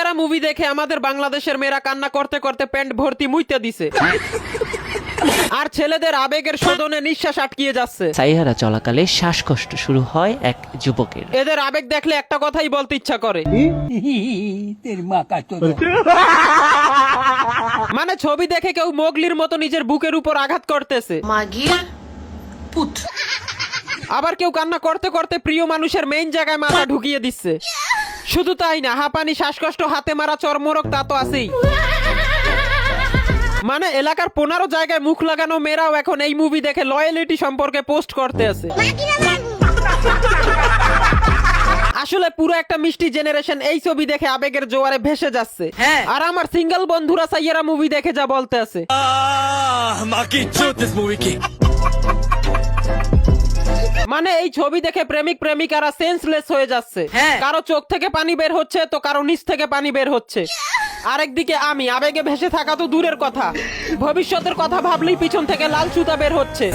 Saiyaara movie দেখে আমাদের বাংলাদেশের মেয়েরা কান্না করতে করতে প্যান্ট ভর্তি মুইতে দিছে, আর ছেলেদের আবেগের শোধনে নিঃশ্বাস আটকিয়ে যাচ্ছে। সাইয়ারা চলাকালে শ্বাসকষ্ট শুরু হয় এক যুবকের। এদের আবেগ দেখলে একটা কথাই বলতে ইচ্ছা করে, মানে ছবি দেখে কেউ মোগলির মতো নিজের বুকের উপর আঘাত করতেছে, আবার কেউ কান্না করতে করতে প্রিয় মানুষের মেইন জায়গায় মাথা ঢুকিয়ে দিচ্ছে। শুধু তাই না, হাঁপানি, শ্বাসকষ্ট, হাতে মারা চর্মরোগ তা তো আছেই। মানে এলাকার 15 জায়গায় মুখ লাগানো মেয়েরাও এখন এই মুভি দেখে লয়ালিটি সম্পর্কে পোস্ট করতে আছে। আসলে পুরো একটা মিষ্টি জেনারেশন এই ছবি দেখে আবেগের জোয়ারে ভেসে যাচ্ছে। আর আমার সিঙ্গেল বন্ধুরা সাইয়ারা মুভি দেখে যা বলতে আছে, মানে এই ছবি দেখে প্রেমিক প্রেমিকারা সেন্সলেস হয়ে যাচ্ছে। কারো চোখ থেকে পানি বের হচ্ছে তো কারো নিচ থেকে পানি বের হচ্ছে। আরেকদিকে আমি আবেগে ভেসে থাকা তো দূরের কথা, ভবিষ্যতের কথা ভাবলেই পিছন থেকে লাল সুতা বের হচ্ছে।